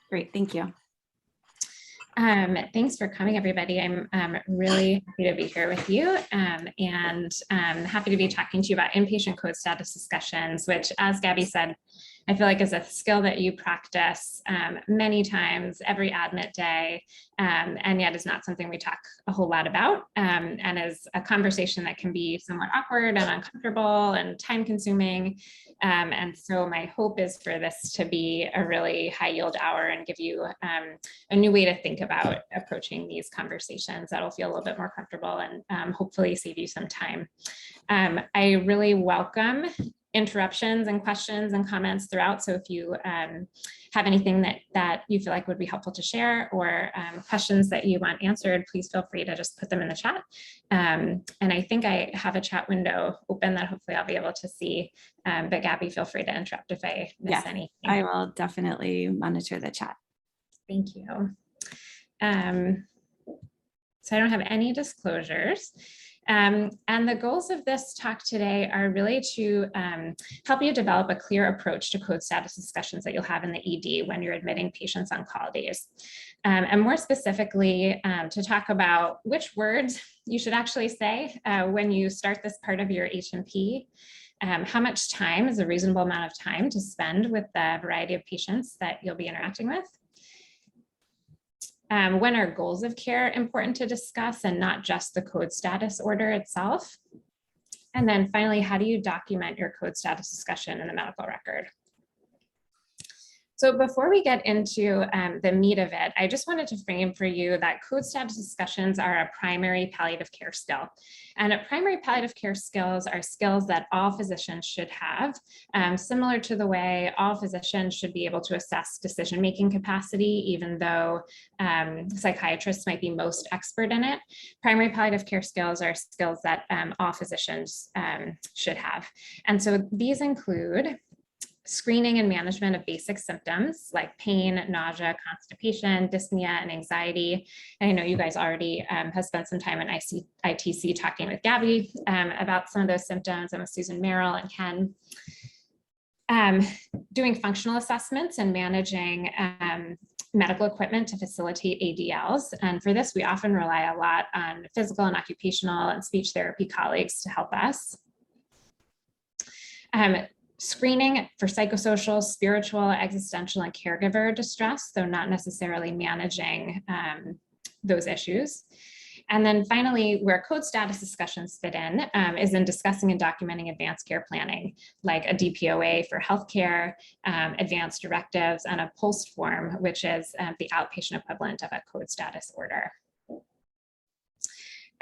Great, thank you. Thanks for coming, everybody. I'm really happy to be here with you and happy to be talking to you about inpatient code status discussions, which, as Gabby said, I feel like is a skill that you practice many times every admit day, and yet is not something we talk a whole lot about, and is a conversation that can be somewhat awkward and uncomfortable and time consuming. And so my hope is for this to be a really high yield hour and give you a new way to think about approaching these conversations that'll feel a little bit more comfortable and hopefully save you some time. I really welcome interruptions and questions and comments throughout. So if you have anything that you feel like would be helpful to share, or questions that you want answered, please feel free to just put them in the chat. And I think I have a chat window open that hopefully I'll be able to see. But Gabby, feel free to interrupt if I miss anything. I will definitely monitor the chat. Thank you. So I don't have any disclosures. And the goals of this talk today are really to help you develop a clear approach to code status discussions that you'll have in the ED when you're admitting patients on call days. And more specifically, to talk about which words you should actually say when you start this part of your H&P. How much time is a reasonable amount of time to spend with the variety of patients that you'll be interacting with? When are goals of care important to discuss and not just the code status order itself? And then finally, how do you document your code status discussion in the medical record? So before we get into the meat of it, I just wanted to frame for you that code status discussions are a primary palliative care skill. And primary palliative care skills are skills that all physicians should have, similar to the way all physicians should be able to assess decision-making capacity, even though psychiatrists might be most expert in it. Primary palliative care skills are skills that all physicians should have. And so these include screening and management of basic symptoms like pain, nausea, constipation, dyspnea, and anxiety. And I know you guys already have spent some time in ITC talking with Gabby about some of those symptoms, and with Susan Merrill and Ken. Doing functional assessments and managing medical equipment to facilitate ADLs. And for this, we often rely a lot on physical and occupational and speech therapy colleagues to help us. Screening for psychosocial, spiritual, existential, and caregiver distress, though not necessarily managing those issues. And then finally, where code status discussions fit in is in discussing and documenting advanced care planning, like a DPOA for healthcare, advanced directives, and a POST form, which is the outpatient equivalent of a code status order.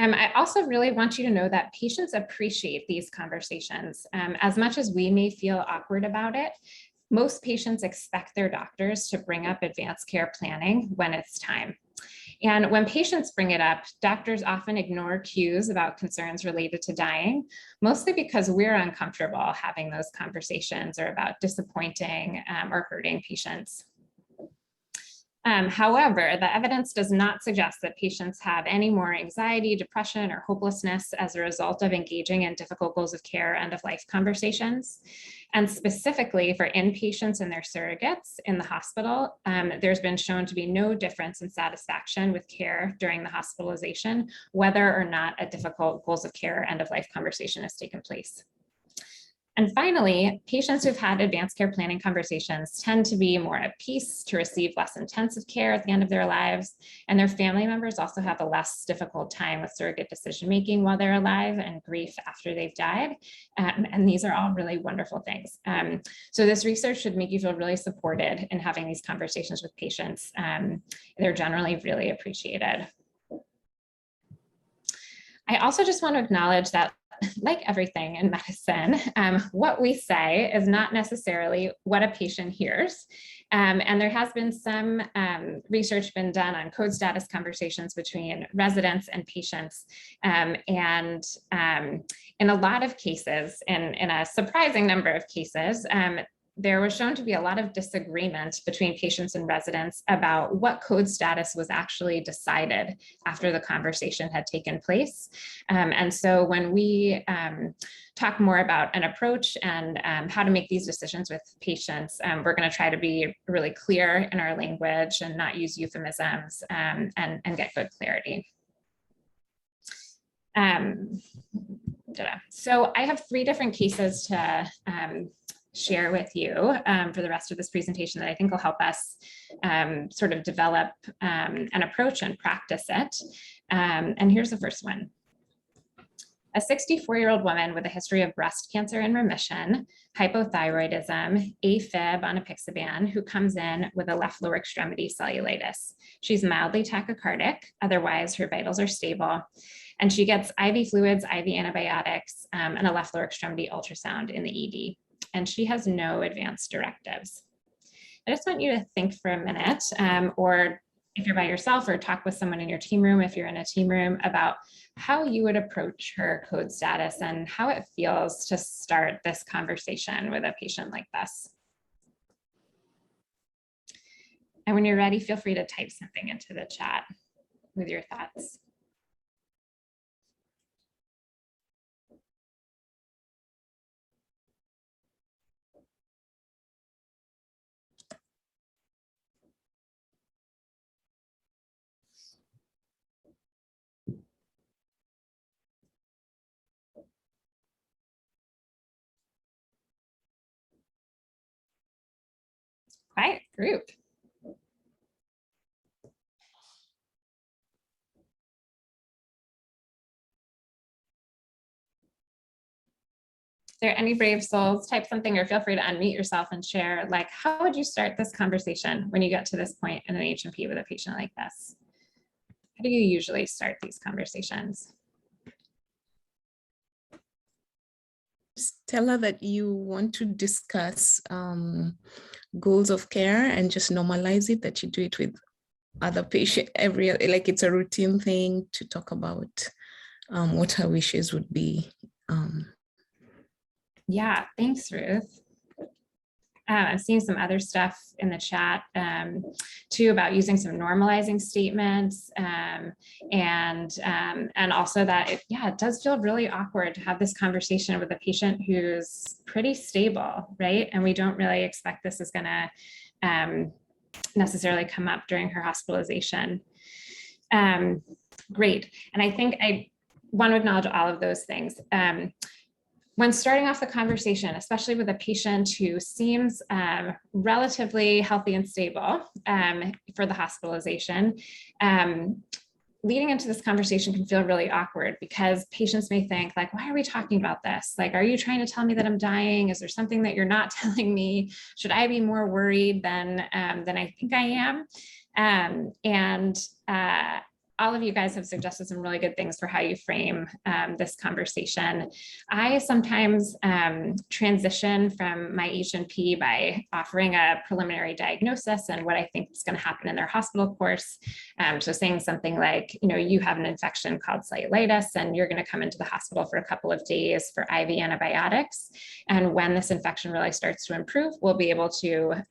I also really want you to know that patients appreciate these conversations. As much as we may feel awkward about it, most patients expect their doctors to bring up advanced care planning when it's time. And when patients bring it up, doctors often ignore cues about concerns related to dying, mostly because we're uncomfortable having those conversations or about disappointing or hurting patients. However, the evidence does not suggest that patients have any more anxiety, depression, or hopelessness as a result of engaging in difficult goals of care end-of-life conversations. And specifically for inpatients and their surrogates in the hospital, there's been shown to be no difference in satisfaction with care during the hospitalization, whether or not a difficult goals of care end-of-life conversation has taken place. And finally, patients who've had advanced care planning conversations tend to be more at peace, to receive less intensive care at the end of their lives, and their family members also have a less difficult time with surrogate decision-making while they're alive and grief after they've died. And these are all really wonderful things. So this research should make you feel really supported in having these conversations with patients. They're generally really appreciated. I also just want to acknowledge that, like everything in medicine, what we say is not necessarily what a patient hears. And there has been some research been done on code status conversations between residents and patients. And in a lot of cases, in a surprising number of cases, there was shown to be a lot of disagreement between patients and residents about what code status was actually decided after the conversation had taken place. And so when we talk more about an approach and how to make these decisions with patients, we're going to try to be really clear in our language and not use euphemisms and get good clarity. So I have 3 different cases to share with you for the rest of this presentation that I think will help us sort of develop an approach and practice it. And here's the first one. A 64-year-old woman with a history of breast cancer in remission, hypothyroidism, AFib on apixaban, who comes in with a left lower extremity cellulitis. She's mildly tachycardic, otherwise her vitals are stable. And she gets IV fluids, IV antibiotics, and a left lower extremity ultrasound in the ED. And she has no advanced directives. I just want you to think for a minute, or if you're by yourself, or talk with someone in your team room, if you're in a team room, about how you would approach her code status and how it feels to start this conversation with a patient like this. And when you're ready, feel free to type something into the chat with your thoughts. Quiet group. If there are any brave souls, type something or feel free to unmute yourself and share, like, how would you start this conversation when you get to this point in an H&P with a patient like this? How do you usually start these conversations? Just tell her that you want to discuss goals of care and just normalize it, that you do it with other patients like it's a routine thing to talk about what her wishes would be. Yeah, thanks, Ruth. I've seen some other stuff in the chat too about using some normalizing statements and also that it does feel really awkward to have this conversation with a patient who's pretty stable, right? And we don't really expect this is going to necessarily come up during her hospitalization. Great, and I think I want to acknowledge all of those things. When starting off the conversation, especially with a patient who seems relatively healthy and stable for the hospitalization, leading into this conversation can feel really awkward because patients may think like, why are we talking about this? Like, are you trying to tell me that I'm dying? Is there something that you're not telling me? Should I be more worried than I think I am? All of you guys have suggested some really good things for how you frame this conversation. I sometimes transition from my H&P by offering a preliminary diagnosis and what I think is going to happen in their hospital course. So saying something like, you have an infection called cellulitis and you're going to come into the hospital for a couple of days for IV antibiotics. And when this infection really starts to improve, we'll be able to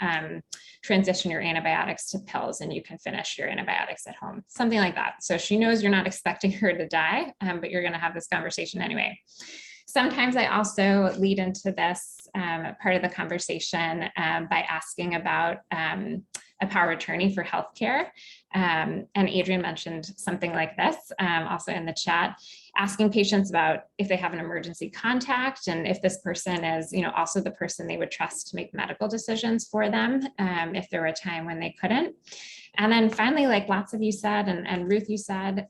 transition your antibiotics to pills and you can finish your antibiotics at home, something like that. So she knows you're not expecting her to die, but you're going to have this conversation anyway. Sometimes I also lead into this part of the conversation by asking about a power of attorney for healthcare. And Adrian mentioned something like this also in the chat, asking patients about if they have an emergency contact and if this person is, also the person they would trust to make medical decisions for them if there were a time when they couldn't. And then finally, like lots of you said, and Ruth, you said,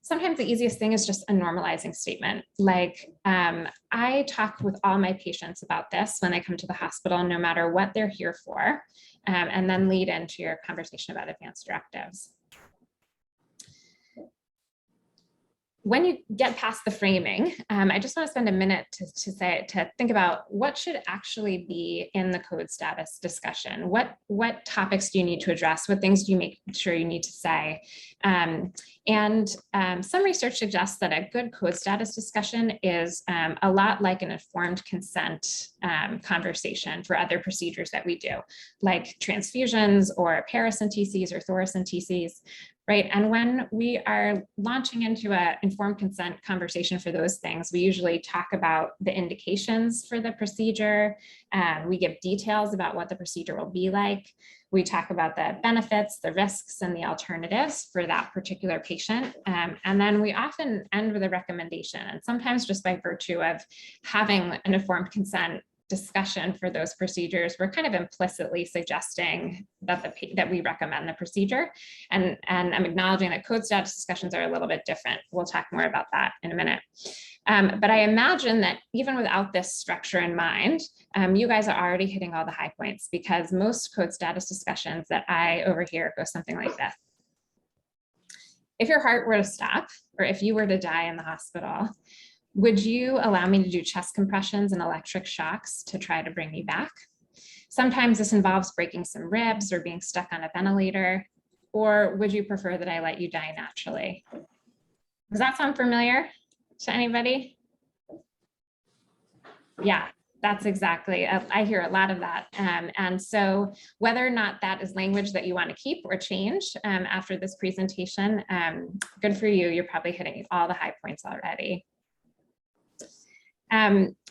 sometimes the easiest thing is just a normalizing statement. Like, I talk with all my patients about this when they come to the hospital, no matter what they're here for, and then lead into your conversation about advanced directives. When you get past the framing, I just want to spend a minute to think about what should actually be in the code status discussion. What topics do you need to address? What things do you make sure you need to say? Some research suggests that a good code status discussion is a lot like an informed consent conversation for other procedures that we do, like transfusions or paracenteses or thoracenteses, right? And when we are launching into an informed consent conversation for those things, we usually talk about the indications for the procedure. We give details about what the procedure will be like. We talk about the benefits, the risks, and the alternatives for that particular patient. And then we often end with a recommendation. And sometimes just by virtue of having an informed consent discussion for those procedures, we're kind of implicitly suggesting that we recommend the procedure. And I'm acknowledging that code status discussions are a little bit different. We'll talk more about that in a minute. But I imagine that even without this structure in mind, you guys are already hitting all the high points, because most code status discussions that I overhear go something like this. If your heart were to stop, or if you were to die in the hospital, would you allow me to do chest compressions and electric shocks to try to bring you back? Sometimes this involves breaking some ribs or being stuck on a ventilator. Or would you prefer that I let you die naturally? Does that sound familiar to anybody? Yeah, that's exactly, I hear a lot of that. And so whether or not that is language that you want to keep or change after this presentation, good for you. You're probably hitting all the high points already.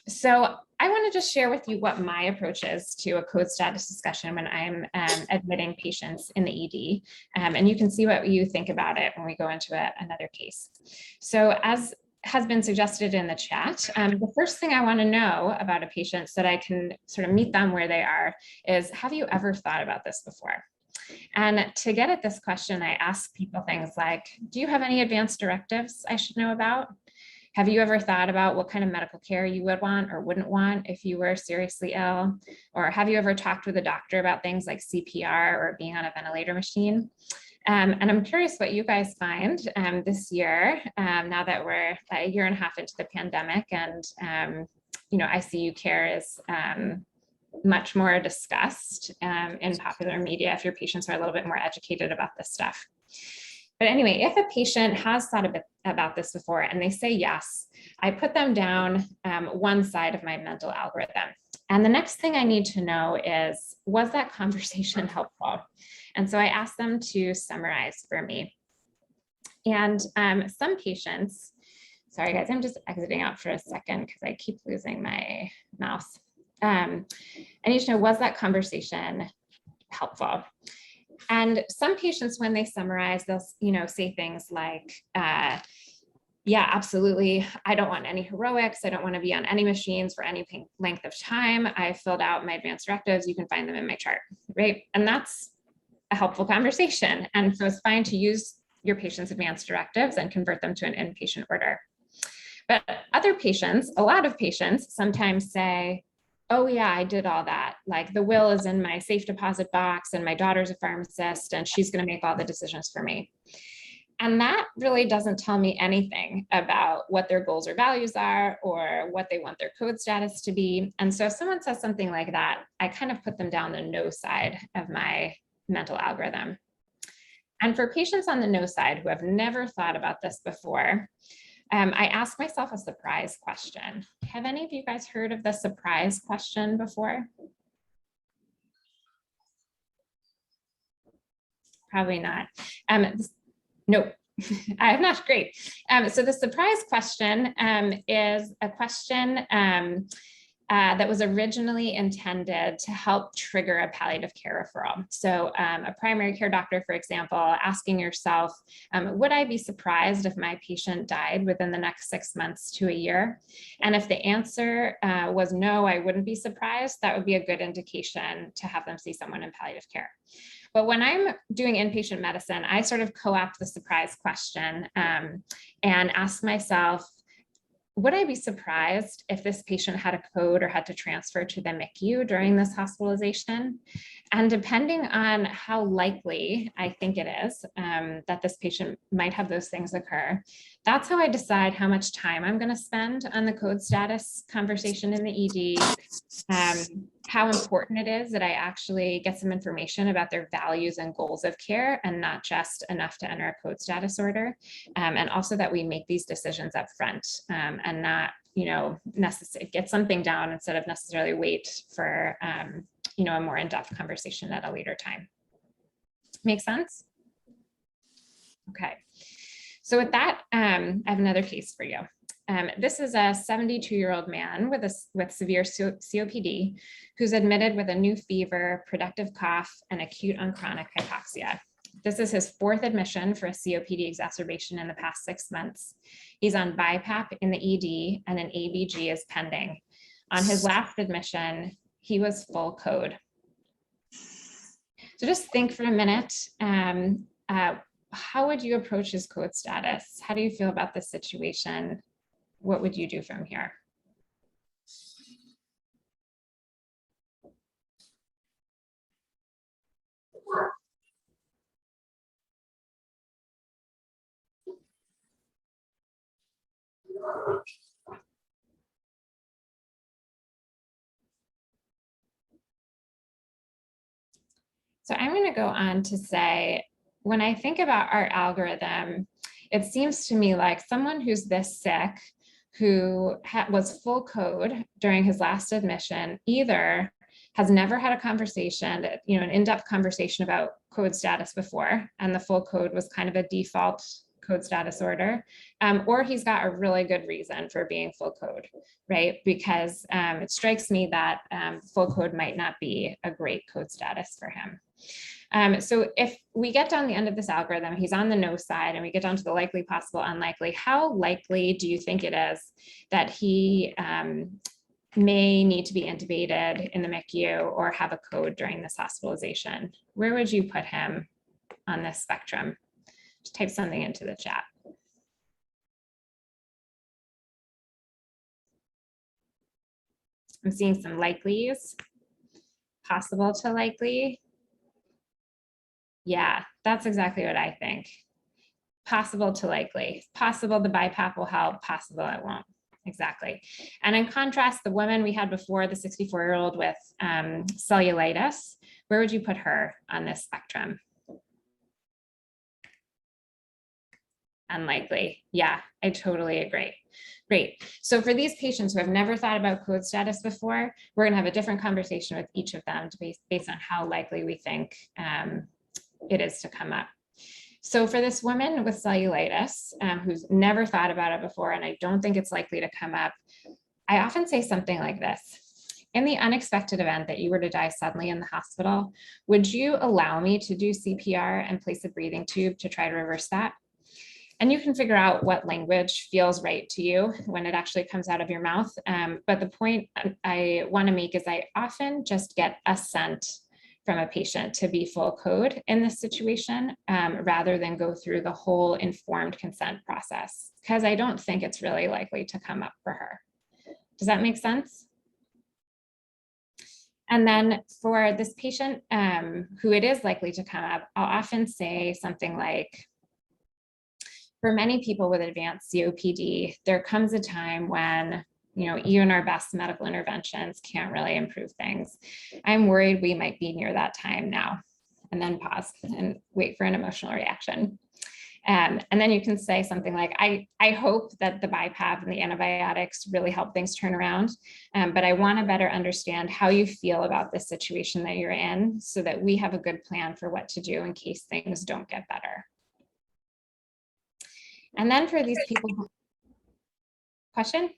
So I want to just share with you what my approach is to a code status discussion when I'm admitting patients in the ED. And you can see what you think about it when we go into another case. So as has been suggested in the chat, the first thing I want to know about a patient so that I can sort of meet them where they are is, have you ever thought about this before? And to get at this question, I ask people things like, do you have any advanced directives I should know about? Have you ever thought about what kind of medical care you would want or wouldn't want if you were seriously ill? Or have you ever talked with a doctor about things like CPR or being on a ventilator machine? And I'm curious what you guys find this year, now that we're a year and a half into the pandemic, and ICU care is much more discussed in popular media if your patients are a little bit more educated about this stuff. But anyway, if a patient has thought a bit about this before and they say yes, I put them down one side of my mental algorithm. And the next thing I need to know is, was that conversation helpful? And so I ask them to summarize for me. And some patients, sorry guys, I'm just exiting out for a second because I keep losing my mouse. I need to know, was that conversation helpful? And some patients, when they summarize, they'll say things like, yeah, absolutely. I don't want any heroics. I don't want to be on any machines for any length of time. I filled out my advanced directives. You can find them in my chart, right? And that's a helpful conversation. And so it's fine to use your patient's advanced directives and convert them to an inpatient order. But other patients, a lot of patients sometimes say, oh yeah, I did all that. Like the will is in my safe deposit box and my daughter's a pharmacist and she's going to make all the decisions for me. And that really doesn't tell me anything about what their goals or values are or what they want their code status to be. And so if someone says something like that, I kind of put them down the no side of my mental algorithm. And for patients on the no side who have never thought about this before, I ask myself a surprise question. Have any of you guys heard of the surprise question before? Probably not. Nope, I have not. Great. So the surprise question is a question that was originally intended to help trigger a palliative care referral. So a primary care doctor, for example, asking yourself, would I be surprised if my patient died within the next 6 months to a year? And if the answer was no, I wouldn't be surprised, that would be a good indication to have them see someone in palliative care. But when I'm doing inpatient medicine, I sort of co-opt the surprise question and ask myself, would I be surprised if this patient had a code or had to transfer to the MICU during this hospitalization? And depending on how likely I think it is that this patient might have those things occur, that's how I decide how much time I'm going to spend on the code status conversation in the ED, how important it is that I actually get some information about their values and goals of care and not just enough to enter a code status order. And also that we make these decisions up front and not get something down instead of necessarily wait for, a more in-depth conversation at a later time. Make sense? Okay. So with that, I have another case for you. This is a 72-year-old man with severe COPD who's admitted with a new fever, productive cough, and acute on chronic hypoxia. This is his 4th admission for a COPD exacerbation in the past 6 months. He's on BiPAP in the ED and an ABG is pending. On his last admission, he was full code. So just think for a minute, how would you approach his code status? How do you feel about this situation? What would you do from here? So I'm going to go on to say, when I think about our algorithm, it seems to me like someone who's this sick, who was full code during his last admission, either has never had a conversation, an in-depth conversation about code status before, and the full code was kind of a default code status order, or he's got a really good reason for being full code, right? Because it strikes me that full code might not be a great code status for him. So if we get down the end of this algorithm, he's on the no side, and we get down to the likely, possible, unlikely, how likely do you think it is that he may need to be intubated in the MICU or have a code during this hospitalization? Where would you put him on this spectrum? Just type something into the chat. I'm seeing some likelies, possible to likely. Yeah, that's exactly what I think. Possible to likely. Possible the BiPAP will help, possible it won't. Exactly. And in contrast, the woman we had before, the 64-year-old with cellulitis, where would you put her on this spectrum? Unlikely. Yeah, I totally agree. Great. So for these patients who have never thought about code status before, we're going to have a different conversation with each of them based on how likely we think it is to come up. So for this woman with cellulitis, who's never thought about it before, and I don't think it's likely to come up, I often say something like this. In the unexpected event that you were to die suddenly in the hospital, would you allow me to do CPR and place a breathing tube to try to reverse that? And you can figure out what language feels right to you when it actually comes out of your mouth. But the point I want to make is I often just get assent from a patient to be full code in this situation, rather than go through the whole informed consent process, because I don't think it's really likely to come up for her. Does that make sense? And then for this patient who it is likely to come up, I'll often say something like, for many people with advanced COPD, there comes a time when even our best medical interventions can't really improve things. I'm worried we might be near that time now. And then pause and wait for an emotional reaction. And then you can say something like, I hope that the BiPAP and the antibiotics really help things turn around, but I want to better understand how you feel about this situation that you're in so that we have a good plan for what to do in case things don't get better. And then for these people, question?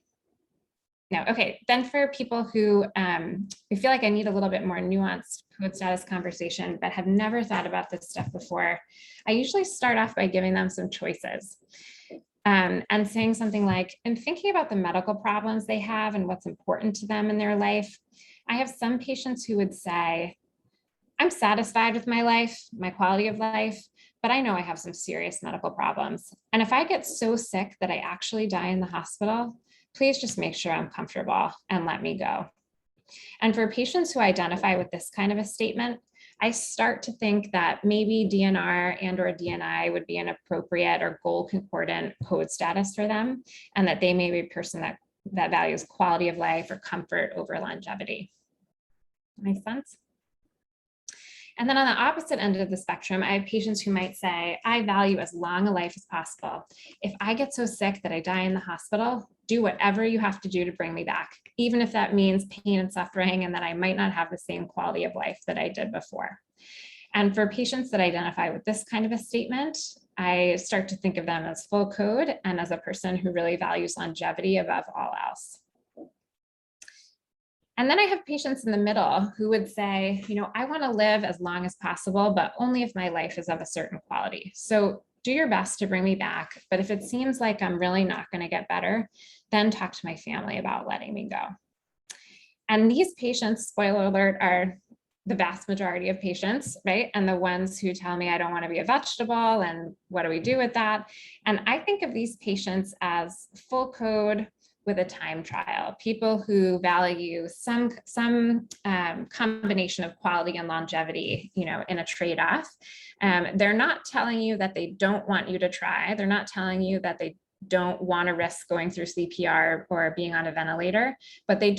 No, okay. Then for people who feel like I need a little bit more nuanced code status conversation, but have never thought about this stuff before, I usually start off by giving them some choices and saying something like, in thinking about the medical problems they have and what's important to them in their life, I have some patients who would say, I'm satisfied with my life, my quality of life, but I know I have some serious medical problems. And if I get so sick that I actually die in the hospital, please just make sure I'm comfortable and let me go. And for patients who identify with this kind of a statement, I start to think that maybe DNR and or DNI would be an appropriate or goal concordant code status for them, and that they may be a person that values quality of life or comfort over longevity. Make sense? And then on the opposite end of the spectrum, I have patients who might say, I value as long a life as possible. If I get so sick that I die in the hospital, do whatever you have to do to bring me back, even if that means pain and suffering and that I might not have the same quality of life that I did before. And for patients that identify with this kind of a statement, I start to think of them as full code and as a person who really values longevity above all else. And then I have patients in the middle who would say, I want to live as long as possible, but only if my life is of a certain quality. So do your best to bring me back. But if it seems like I'm really not going to get better, then talk to my family about letting me go. And these patients, spoiler alert, are the vast majority of patients, right? And the ones who tell me I don't want to be a vegetable and what do we do with that? And I think of these patients as full code with a time trial, people who value some combination of quality and longevity, in a trade-off. They're not telling you that they don't want you to try. They're not telling you that they don't want to risk going through CPR or being on a ventilator, but they're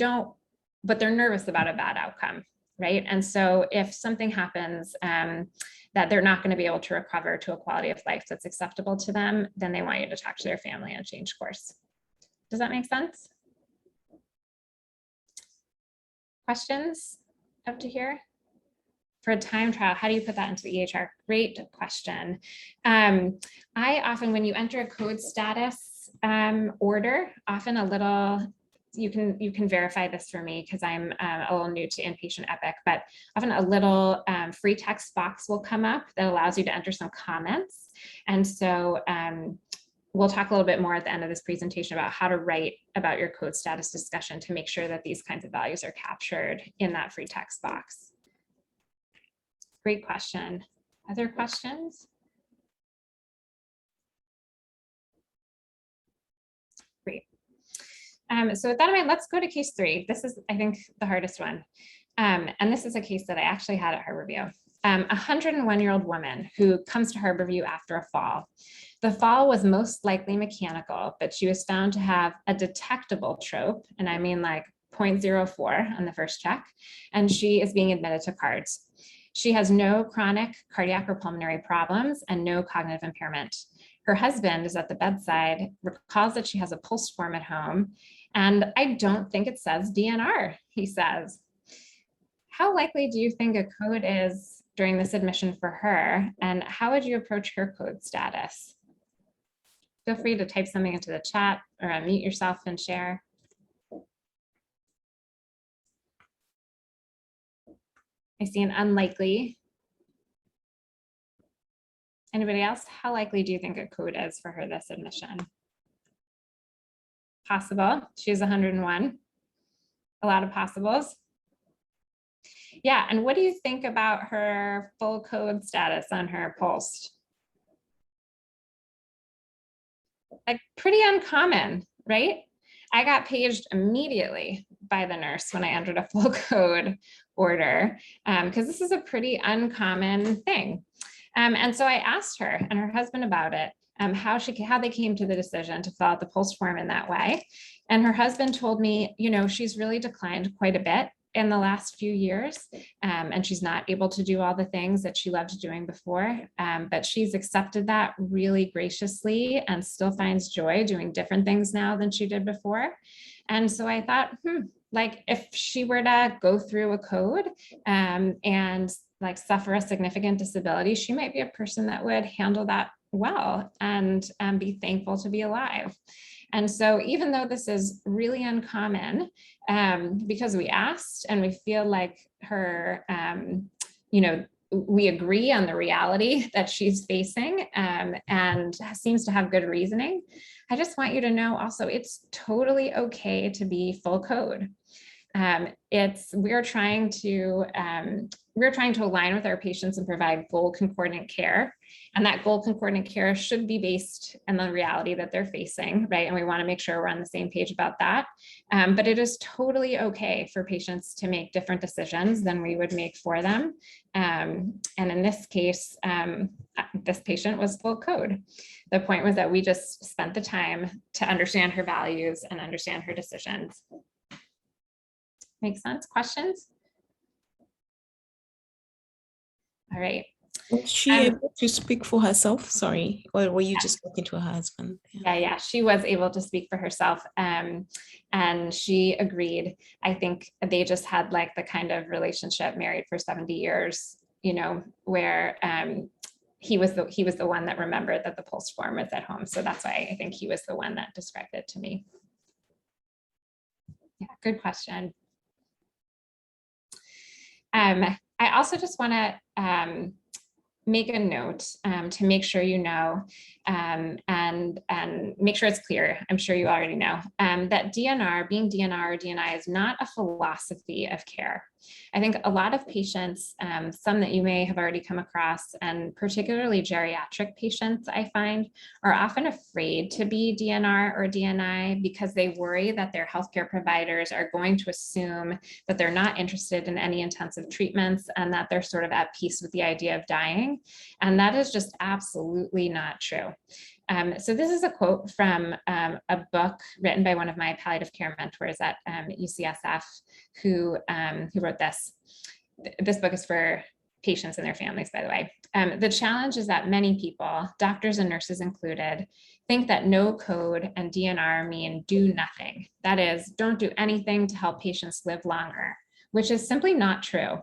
nervous about a bad outcome, right? And so if something happens that they're not going to be able to recover to a quality of life that's acceptable to them, then they want you to talk to their family and change course. Does that make sense? Questions up to here? For a time trial, how do you put that into the EHR? Great question. I often, when you enter a code status order, often a little, you can verify this for me because I'm a little new to inpatient Epic, but often a little free text box will come up that allows you to enter some comments. And so we'll talk a little bit more at the end of this presentation about how to write about your code status discussion to make sure that these kinds of values are captured in that free text box. Great question. Other questions? Great. So with that in mind, let's go to case 3. This is, I think, the hardest one. And this is a case that I actually had at Harborview. A 101-year-old woman who comes to Harborview after a fall. The fall was most likely mechanical, but she was found to have a detectable trope, and I mean like 0.04 on the first check, and she is being admitted to CARDS. She has no chronic cardiac or pulmonary problems and no cognitive impairment. Her husband is at the bedside, recalls that she has a pulse form at home, and I don't think it says DNR, he says. How likely do you think a code is during this admission for her, and how would you approach her code status? Feel free to type something into the chat or unmute yourself and share. I see an unlikely. Anybody else? How likely do you think a code is for her this admission? Possible. She's 101. A lot of possibles. Yeah, and what do you think about her full code status on her post? Like pretty uncommon, right? I got paged immediately by the nurse when I entered a full code order because this is a pretty uncommon thing. And so I asked her and her husband about it, how they came to the decision to fill out the pulse form in that way. And her husband told me, she's really declined quite a bit in the last few years, and she's not able to do all the things that she loved doing before, but she's accepted that really graciously and still finds joy doing different things now than she did before. And so I thought, like if she were to go through a code and like suffer a significant disability, she might be a person that would handle that well and be thankful to be alive. And so even though this is really uncommon, because we asked and we feel like her, we agree on the reality that she's facing and seems to have good reasoning, I just want you to know also it's totally okay to be full code. We're trying to align with our patients and provide goal concordant care. And that goal concordant care should be based on the reality that they're facing, right? And we want to make sure we're on the same page about that. But it is totally okay for patients to make different decisions than we would make for them. And in this case, this patient was full code. The point was that we just spent the time to understand her values and understand her decisions. Make sense? Questions? All right. Was she able to speak for herself? Sorry, or were you just talking to her husband? Yeah, she was able to speak for herself, and she agreed. I think they just had like the kind of relationship, married for 70 years, you know, where he was the one that remembered that the pulse form was at home. So that's why I think he was the one that described it to me. Yeah, good question. I also just want to make a note to make sure you know, and make sure it's clear. I'm sure you already know that DNR, being DNR or DNI, is not a philosophy of care. I think a lot of patients, some that you may have already come across, and particularly geriatric patients, I find, are often afraid to be DNR or DNI because they worry that their healthcare providers are going to assume that they're not interested in any intensive treatments and that they're sort of at peace with the idea of dying. And that is just absolutely not true. So this is a quote from a book written by one of my palliative care mentors at UCSF, who wrote this. This book is for patients and their families, by the way. The challenge is that many people, doctors and nurses included, think that no code and DNR mean do nothing. That is, don't do anything to help patients live longer, which is simply not true.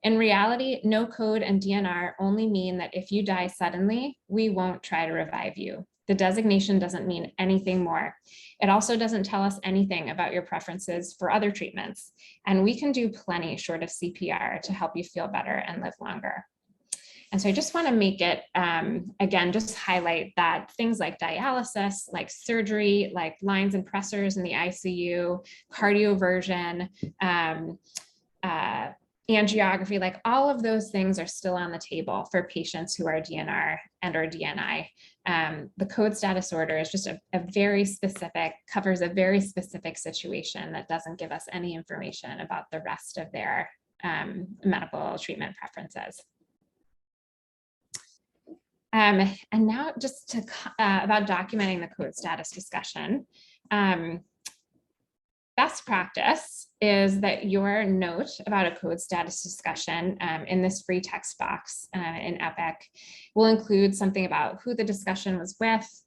In reality, no code and DNR only mean that if you die suddenly, we won't try to revive you. The designation doesn't mean anything more. It also doesn't tell us anything about your preferences for other treatments. And we can do plenty short of CPR to help you feel better and live longer. And so I just want to make it, again, just highlight that things like dialysis, like surgery, like lines and pressors in the ICU, cardioversion, angiography, like all of those things are still on the table for patients who are DNR and or DNI. The code status order is just a very specific, covers a very specific situation that doesn't give us any information about the rest of their medical treatment preferences. And now just to about documenting the code status discussion. Best practice is that your note about a code status discussion in this free text box in Epic will include something about who the discussion was with,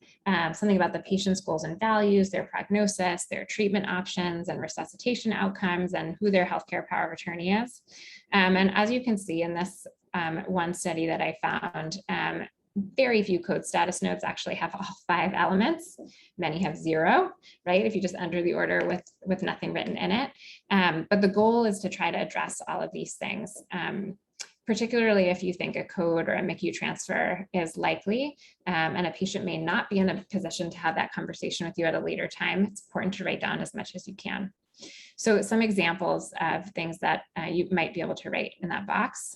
something about the patient's goals and values, their prognosis, their treatment options and resuscitation outcomes, and who their healthcare power of attorney is. And as you can see in this one study that I found, very few code status notes actually have all 5 elements. Many have 0, right? If you just enter the order with nothing written in it. But the goal is to try to address all of these things, particularly if you think a code or a MICU transfer is likely, and a patient may not be in a position to have that conversation with you at a later time. It's important to write down as much as you can. So some examples of things that you might be able to write in that box.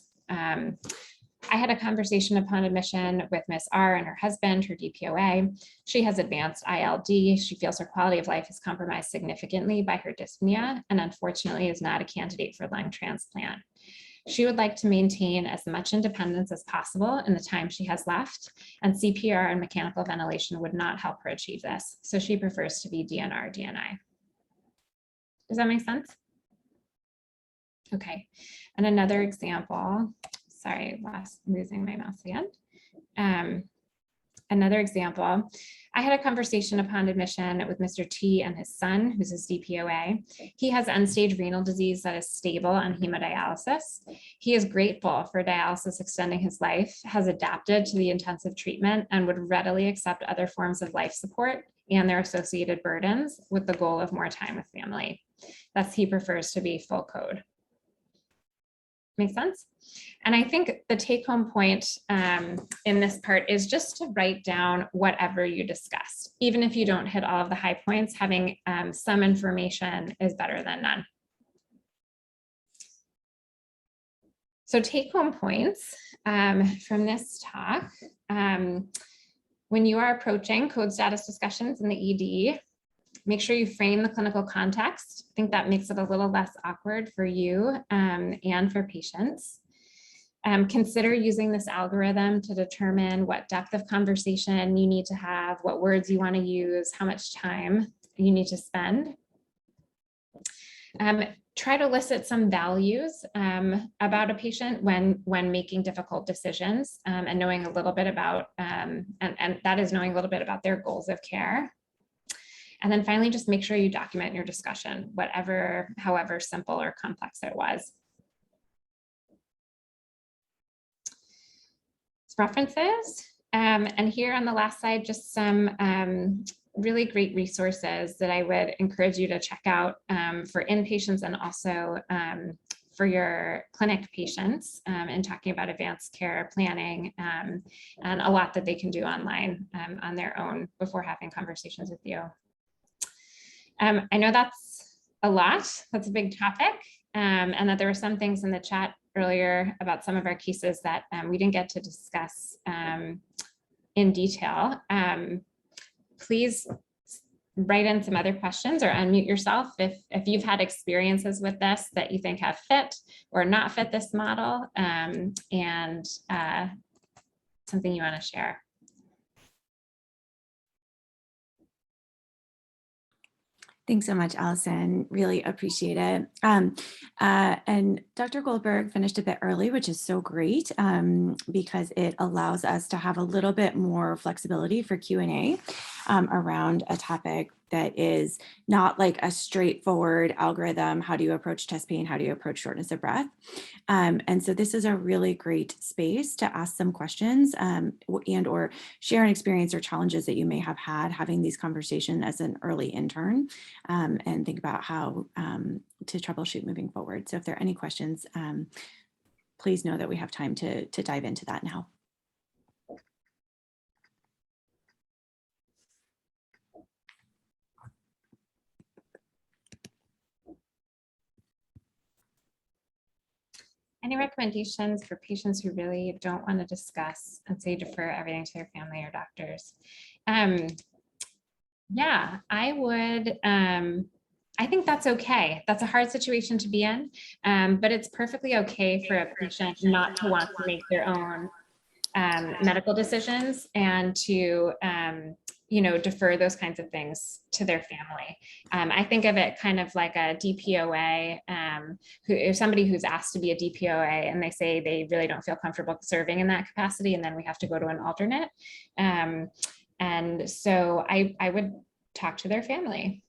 I had a conversation upon admission with Miss R and her husband, her DPOA. She has advanced ILD. She feels her quality of life is compromised significantly by her dyspnea and unfortunately is not a candidate for lung transplant. She would like to maintain as much independence as possible in the time she has left, and CPR and mechanical ventilation would not help her achieve this. So she prefers to be DNR, DNI. Does that make sense? Okay, and another example. Sorry, losing my mouse again. Another example, I had a conversation upon admission with Mr. T and his son, who's his DPOA. He has end-stage renal disease that is stable on hemodialysis. He is grateful for dialysis extending his life, has adapted to the intensive treatment, and would readily accept other forms of life support and their associated burdens with the goal of more time with family. Thus, he prefers to be full code. Make sense? And I think the take-home point in this part is just to write down whatever you discussed. Even if you don't hit all of the high points, having some information is better than none. So take-home points from this talk. When you are approaching code status discussions in the ED, make sure you frame the clinical context. I think that makes it a little less awkward for you and for patients. Consider using this algorithm to determine what depth of conversation you need to have, what words you want to use, how much time you need to spend. try to elicit some values about a patient when making difficult decisions, and knowing a little bit about, and that is knowing a little bit about their goals of care. And then finally, just make sure you document your discussion, however simple or complex it was. References. And here on the last slide, just some really great resources that I would encourage you to check out for inpatients and also for your clinic patients in talking about advanced care planning, and a lot that they can do online on their own before having conversations with you. I know that's a lot, that's a big topic, and that there were some things in the chat earlier about some of our cases that we didn't get to discuss in detail. Please write in some other questions or unmute yourself if you've had experiences with this that you think have fit or not fit this model, and something you want to share. Thanks so much, Allison. Really appreciate it. And Dr. Goldberg finished a bit early, which is so great because it allows us to have a little bit more flexibility for Q&A around a topic that is not like a straightforward algorithm. How do you approach chest pain? How do you approach shortness of breath? And so this is a really great space to ask some questions and or share an experience or challenges that you may have had having these conversations as an early intern, and think about how to troubleshoot moving forward. So if there are any questions, please know that we have time to dive into that now. Any recommendations for patients who really don't want to discuss and say defer everything to their family or doctors? Yeah, I would. I think that's okay. That's a hard situation to be in, but it's perfectly okay for a patient not to want to make their own medical decisions and to defer those kinds of things to their family. I think of it kind of like a DPOA, if somebody who's asked to be a DPOA and they say they really don't feel comfortable serving in that capacity, and then we have to go to an alternate. And so I would talk to their family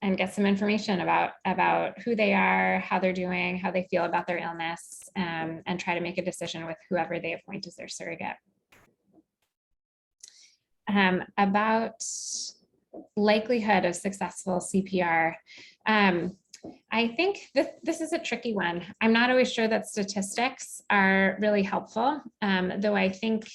and get some information about who they are, how they're doing, how they feel about their illness, and try to make a decision with whoever they appoint as their surrogate. About likelihood of successful CPR. I think this is a tricky one. I'm not always sure that statistics are really helpful, though I think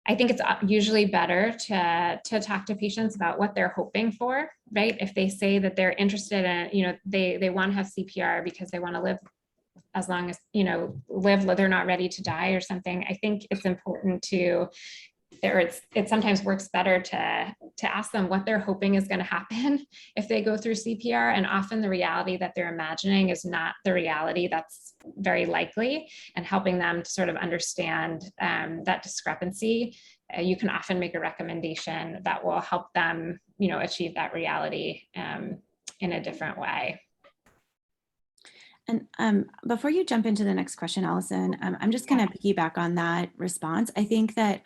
it's usually better to talk to patients about what they're hoping for, right? If they say that they're interested in, they want to have CPR because they want to live as long as, they're not ready to die or something. I think it's important to, it sometimes works better to ask them what they're hoping is going to happen if they go through CPR. And often the reality that they're imagining is not the reality that's very likely, and helping them to sort of understand that discrepancy. You can often make a recommendation that will help them, achieve that reality in a different way. And before you jump into the next question, Allison, I'm just going to piggyback on that response. I think that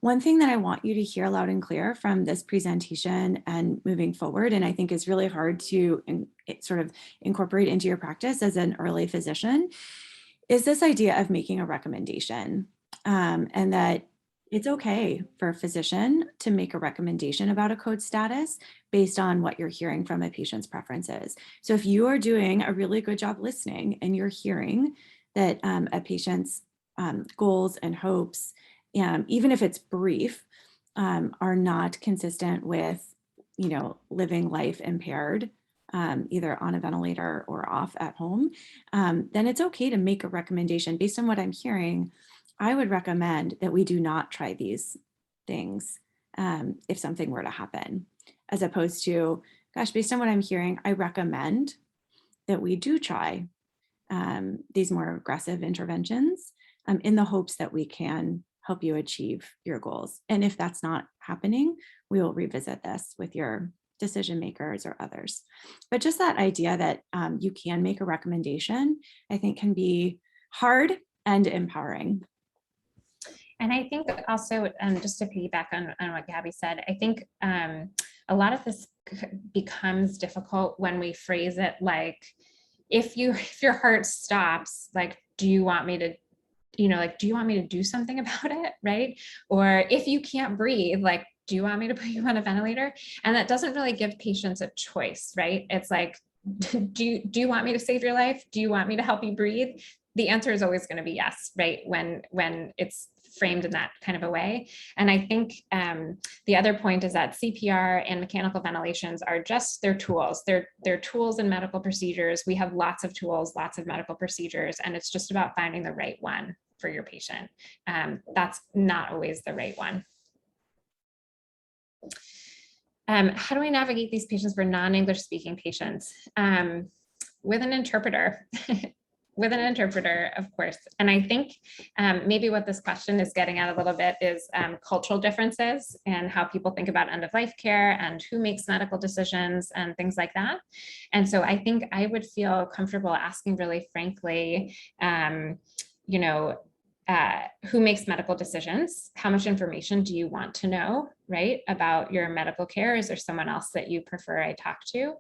one thing that I want you to hear loud and clear from this presentation and moving forward, and I think is really hard to sort of incorporate into your practice as an early physician, is this idea of making a recommendation, and that it's okay for a physician to make a recommendation about a code status based on what you're hearing from a patient's preferences. So if you are doing a really good job listening and you're hearing that a patient's goals and hopes, even if it's brief, are not consistent with, living life impaired, either on a ventilator or off at home, then it's okay to make a recommendation based on what I'm hearing. I would recommend that we do not try these things if something were to happen, as opposed to, gosh, based on what I'm hearing, I recommend that we do try these more aggressive interventions in the hopes that we can help you achieve your goals. And if that's not happening, we will revisit this with your decision makers or others. But just that idea that you can make a recommendation, I think can be hard and empowering. And I think also, just to piggyback on what Gabby said, I think a lot of this becomes difficult when we phrase it like, if your heart stops, like, do you want me to, like, do you want me to do something about it, right? Or if you can't breathe, like, do you want me to put you on a ventilator? And that doesn't really give patients a choice, right? It's like, do you want me to save your life? Do you want me to help you breathe? The answer is always going to be yes, right? When it's framed in that kind of a way. And I think the other point is that CPR and mechanical ventilations are just their tools. They're tools in medical procedures. We have lots of tools, lots of medical procedures, and it's just about finding the right one for your patient. That's not always the right one. How do we navigate these patients for non-English speaking patients? With an interpreter. With an interpreter, of course. And I think maybe what this question is getting at a little bit is cultural differences and how people think about end-of-life care and who makes medical decisions and things like that. And so I think I would feel comfortable asking really frankly, who makes medical decisions? How much information do you want to know, right, about your medical care? Is there someone else that you prefer I talk to?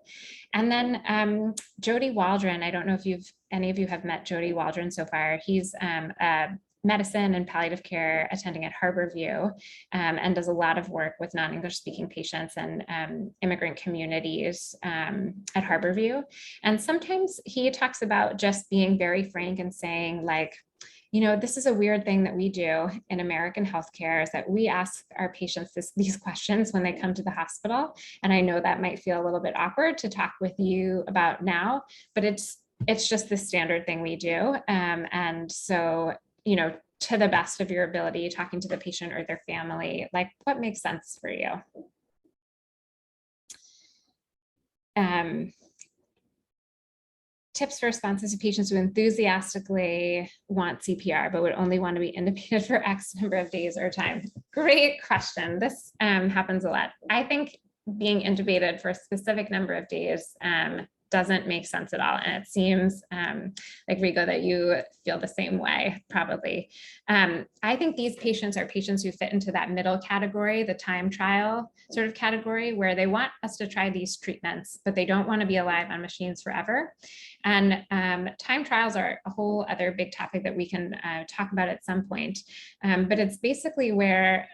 And then Jody Waldron, I don't know if any of you have met Jody Waldron so far. He's a medicine and palliative care attending at Harborview and does a lot of work with non-English speaking patients and immigrant communities at Harborview. And sometimes he talks about just being very frank and saying like, this is a weird thing that we do in American healthcare is that we ask our patients these questions when they come to the hospital. And I know that might feel a little bit awkward to talk with you about now, but it's just the standard thing we do. And so, to the best of your ability, talking to the patient or their family, like what makes sense for you? Tips for responses to patients who enthusiastically want CPR, but would only want to be intubated for X number of days or time. Great question. This happens a lot. I think being intubated for a specific number of days doesn't make sense at all. And it seems like Rigo that you feel the same way, probably. I think these patients are patients who fit into that middle category, the time trial sort of category, where they want us to try these treatments, but they don't want to be alive on machines forever. And time trials are a whole other big topic that we can talk about at some point. But it's basically where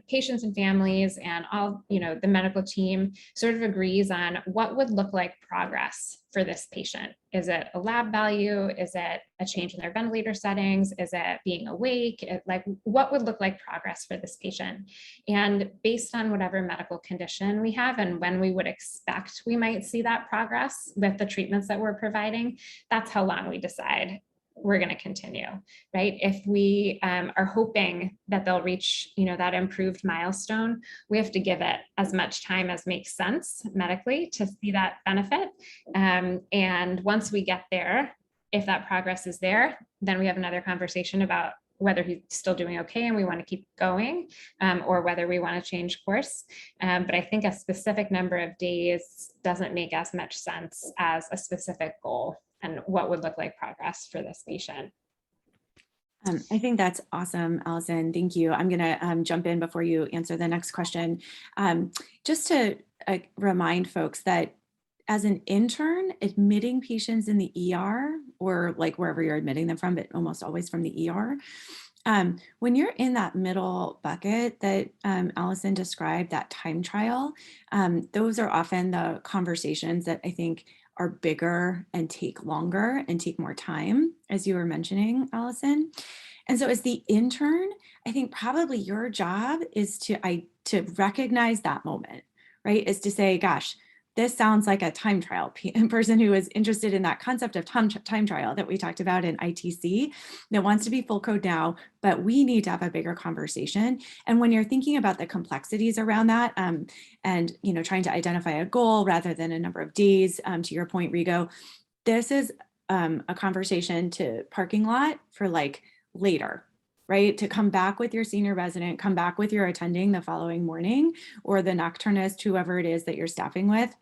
patients and families and all, the medical team sort of agrees on what would look like progress for this patient. Is it a lab value? Is it a change in their ventilator settings? Is it being awake? Like what would look like progress for this patient? And based on whatever medical condition we have and when we would expect we might see that progress with the treatments that we're providing, that's how long we decide we're going to continue, right? If we are hoping that they'll reach, that improved milestone, we have to give it as much time as makes sense medically to see that benefit. And once we get there, if that progress is there, then we have another conversation about whether he's still doing okay and we want to keep going, or whether we want to change course. But I think a specific number of days doesn't make as much sense as a specific goal and what would look like progress for this patient. I think that's awesome, Allison. Thank you. I'm going to jump in before you answer the next question. Just to remind folks that as an intern, admitting patients in the ER or like wherever you're admitting them from, but almost always from the ER, when you're in that middle bucket that Allison described, that time trial, those are often the conversations that I think are bigger and take longer and take more time, as you were mentioning, Allison. And so as the intern, I think probably your job is to recognize that moment, right? Is to say, gosh, this sounds like a time trial person who is interested in that concept of time trial that we talked about in ITC that wants to be full code now, but we need to have a bigger conversation. And when you're thinking about the complexities around that and, trying to identify a goal rather than a number of days, to your point, Rigo, this is a conversation to parking lot for like later, right? To come back with your senior resident, come back with your attending the following morning, or the nocturnist, whoever it is that you're staffing with,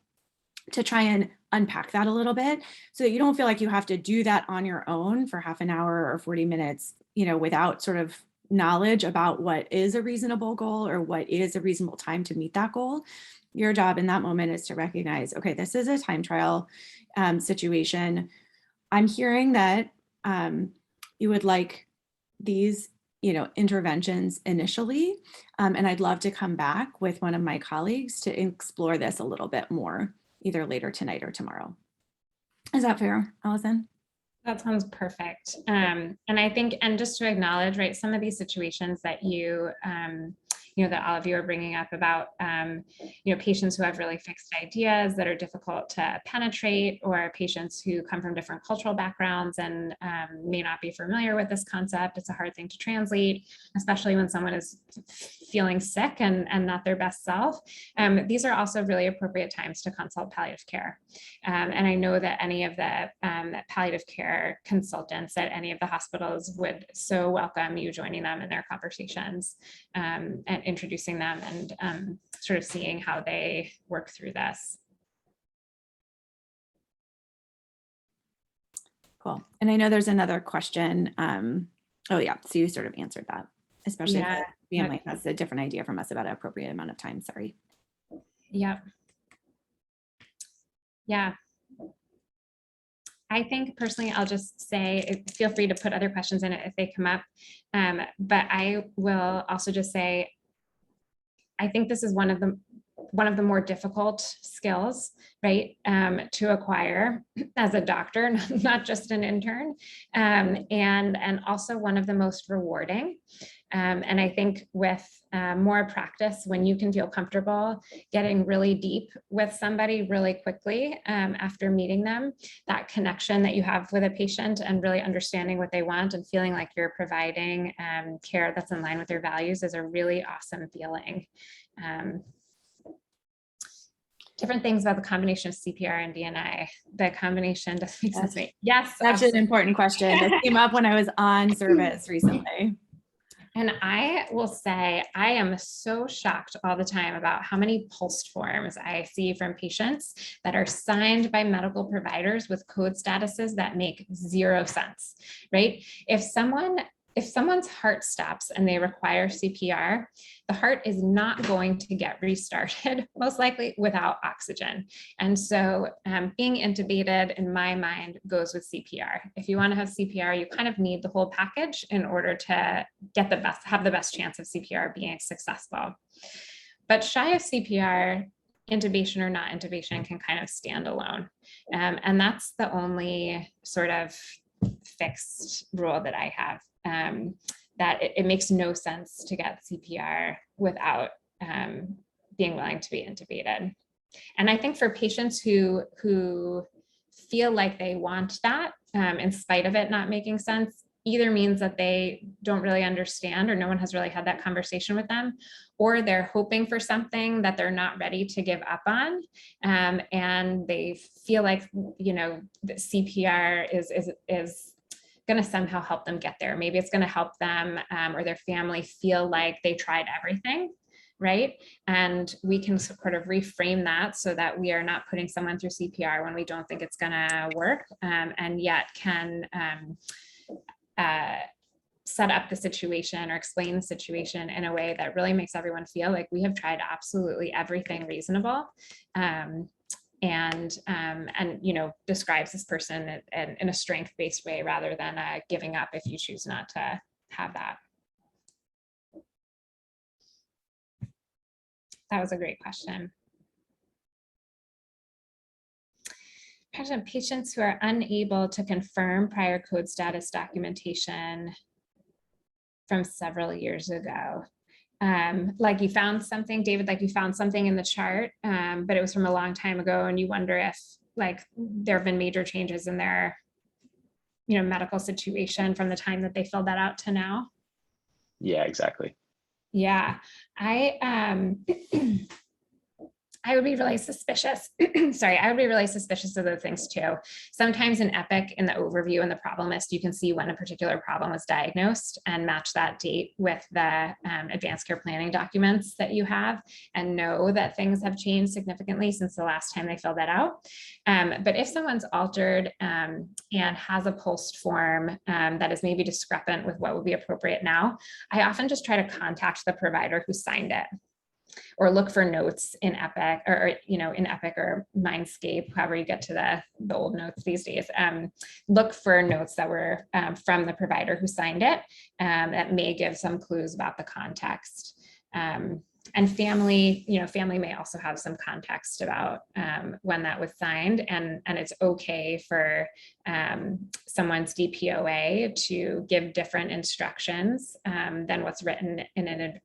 to try and unpack that a little bit so that you don't feel like you have to do that on your own for half an hour or 40 minutes, without sort of knowledge about what is a reasonable goal or what is a reasonable time to meet that goal. Your job in that moment is to recognize, okay, this is a time trial situation. I'm hearing that you would like these, interventions initially, and I'd love to come back with one of my colleagues to explore this a little bit more, either later tonight or tomorrow. Is that fair, Allison? That sounds perfect. And I think, and just to acknowledge, right, some of these situations that that all of you are bringing up about, patients who have really fixed ideas that are difficult to penetrate, or patients who come from different cultural backgrounds and may not be familiar with this concept. It's a hard thing to translate, especially when someone is feeling sick and not their best self. These are also really appropriate times to consult palliative care. And I know that any of the palliative care consultants at any of the hospitals would so welcome you joining them in their conversations, and introducing them and sort of seeing how they work through this. Cool. And I know there's another question. Oh yeah, so you sort of answered that, especially if the family has a different idea from us about an appropriate amount of time. Sorry. Yeah. Yeah. I think personally, I'll just say, feel free to put other questions in it if they come up. But I will also just say, I think this is one of the more difficult skills, right, to acquire as a doctor, not just an intern, and also one of the most rewarding. And I think with more practice, when you can feel comfortable getting really deep with somebody really quickly after meeting them, that connection that you have with a patient and really understanding what they want and feeling like you're providing care that's in line with their values is a really awesome feeling. Different things about the combination of CPR and DNA. The combination doesn't make sense to me. Yes. That's an important question that came up when I was on service recently. And I will say, I am so shocked all the time about how many pulsed forms I see from patients that are signed by medical providers with code statuses that make zero sense, right? If someone's heart stops and they require CPR, the heart is not going to get restarted, most likely without oxygen. And so being intubated, in my mind, goes with CPR. If you want to have CPR, you kind of need the whole package in order to have the best chance of CPR being successful. But shy of CPR, intubation or not intubation can kind of stand alone. And that's the only sort of fixed rule that I have. That it makes no sense to get CPR without being willing to be intubated. And I think for patients who feel like they want that, in spite of it not making sense, either means that they don't really understand, or no one has really had that conversation with them, or they're hoping for something that they're not ready to give up on. And they feel like, that CPR is going to somehow help them get there. Maybe it's going to help them or their family feel like they tried everything, right? And we can sort of reframe that so that we are not putting someone through CPR when we don't think it's going to work, and yet can set up the situation or explain the situation in a way that really makes everyone feel like we have tried absolutely everything reasonable. And describes this person in a strength-based way rather than giving up if you choose not to have that. That was a great question. Patients who are unable to confirm prior code status documentation from several years ago. Like you found something, David, like you found something in the chart, but it was from a long time ago, and you wonder if there have been major changes in their medical situation from the time that they filled that out to now. Yeah, exactly. Yeah, I I would be really suspicious. Sorry, I would be really suspicious of those things too. Sometimes in Epic, in the overview and the problem list, you can see when a particular problem was diagnosed and match that date with the advanced care planning documents that you have and know that things have changed significantly since the last time they filled that out. But if someone's altered and has a POST form that is maybe discrepant with what would be appropriate now, I often just try to contact the provider who signed it, or look for notes in Epic, or in Epic or Mindscape, however you get to the old notes these days. Look for notes that were from the provider who signed it that may give some clues about the context. And family may also have some context about when that was signed, and it's okay for someone's DPOA to give different instructions than what's written in an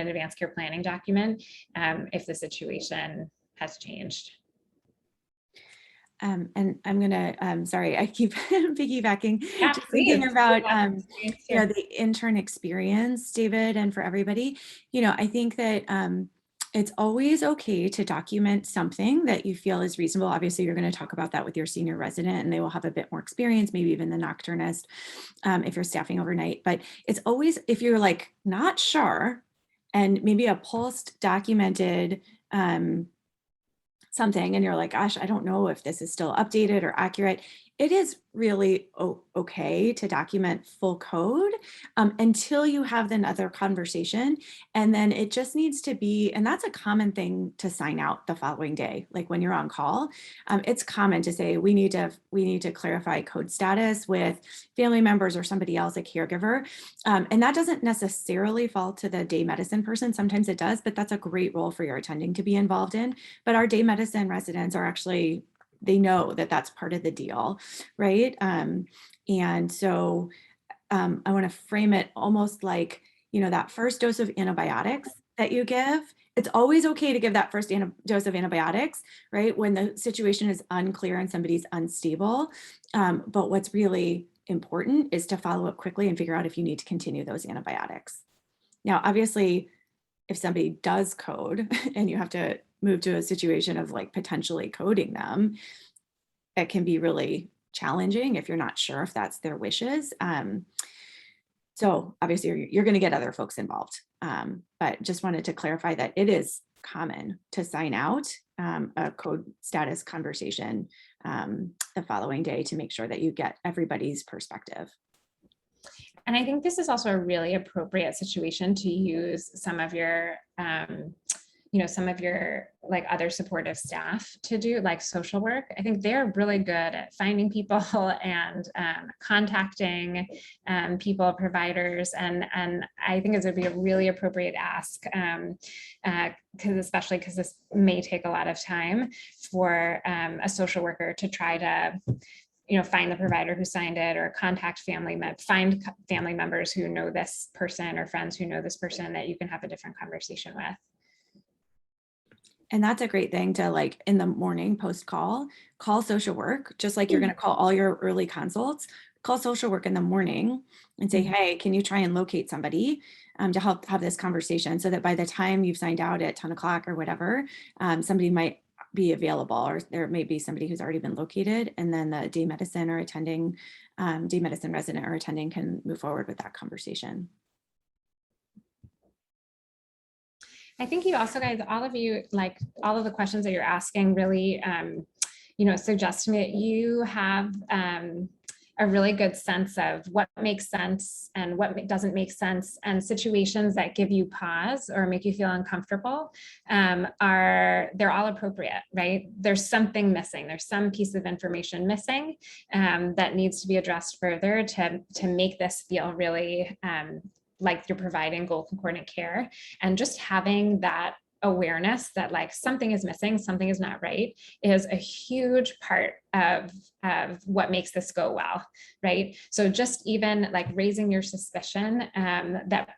advanced care planning document if the situation has changed. And I'm gonna, sorry, I keep piggybacking, Yeah, just thinking please. about, the intern experience, David, and for everybody, I think that it's always okay to document something that you feel is reasonable. Obviously, you're going to talk about that with your senior resident, and they will have a bit more experience, maybe even the nocturnist, if you're staffing overnight. But it's always, if you're like not sure, and maybe a post documented something, and you're like, gosh, I don't know if this is still updated or accurate. It is really okay to document full code until you have another conversation. And then it just needs to be, and that's a common thing to sign out the following day. Like when you're on call, it's common to say, we need to clarify code status with family members or somebody else, a caregiver. And that doesn't necessarily fall to the day medicine person. Sometimes it does, but that's a great role for your attending to be involved in. But our day medicine residents are actually, they know that that's part of the deal, right? And so I want to frame it almost like, that first dose of antibiotics that you give, it's always okay to give that first dose of antibiotics, right? When the situation is unclear and somebody's unstable. But what's really important is to follow up quickly and figure out if you need to continue those antibiotics. Now, obviously, if somebody does code and you have to move to a situation of like potentially coding them, it can be really challenging if you're not sure if that's their wishes. So obviously you're going to get other folks involved, but just wanted to clarify that it is common to sign out a code status conversation the following day to make sure that you get everybody's perspective. And I think this is also a really appropriate situation to use some of your like other supportive staff to do, like social work. I think they're really good at finding people and contacting people, providers, and I think it would be a really appropriate ask, especially because this may take a lot of time for a social worker to try to find the provider who signed it, or contact find family members who know this person, or friends who know this person that you can have a different conversation with. And that's a great thing to, like, in the morning post call social work, just like you're going to call all your early consults, call social work in the morning and say, hey, can you try and locate somebody to help have this conversation, so that by the time you've signed out at 10 o'clock or whatever, somebody might be available, or there may be somebody who's already been located, and then the day medicine or attending, day medicine resident or attending can move forward with that conversation. I think you also, guys, all of you, like all of the questions that you're asking really, suggest to me that you have a really good sense of what makes sense and what doesn't make sense, and situations that give you pause or make you feel uncomfortable they're all appropriate, right? There's something missing. There's some piece of information missing that needs to be addressed further to make this feel really like you're providing goal concordant care. And just having that awareness that like something is missing, something is not right, is a huge part of what makes this go well, right? So just even like raising your suspicion that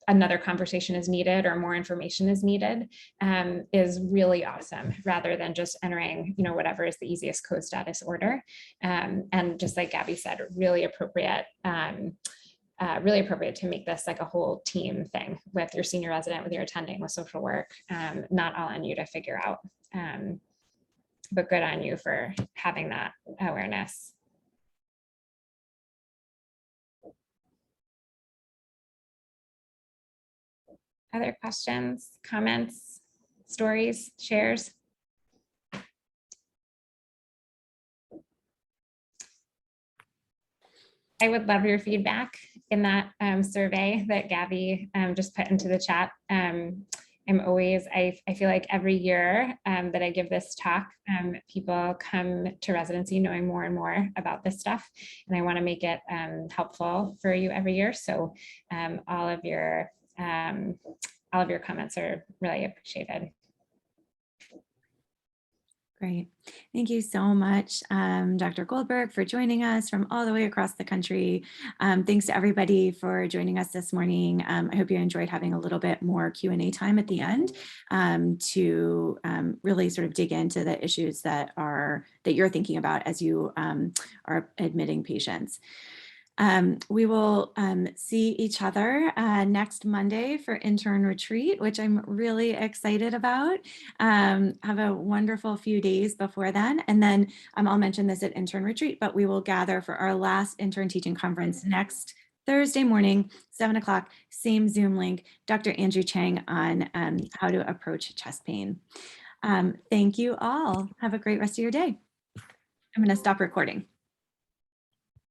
another conversation is needed or more information is needed is really awesome, rather than just entering, whatever is the easiest code status order. And just like Gabby said, really appropriate really appropriate to make this like a whole team thing with your senior resident, with your attending, with social work, not all on you to figure out. But good on you for having that awareness. Other questions, comments, stories, shares? I would love your feedback in that survey that Gabby just put into the chat. I'm always, I feel like every year that I give this talk, people come to residency knowing more and more about this stuff. And I want to make it helpful for you every year. So all of your comments are really appreciated. Great. Thank you so much, Dr. Goldberg, for joining us from all the way across the country. Thanks to everybody for joining us this morning. I hope you enjoyed having a little bit more Q&A time at the end to really sort of dig into the issues that you're thinking about as you are admitting patients. We will see each other next Monday for intern retreat, which I'm really excited about. Have a wonderful few days before then. And then I'll mention this at intern retreat, but we will gather for our last intern teaching conference next Thursday morning, 7 o'clock, same Zoom link, Dr. Andrew Chang on how to approach chest pain. Thank you all. Have a great rest of your day. I'm going to stop recording.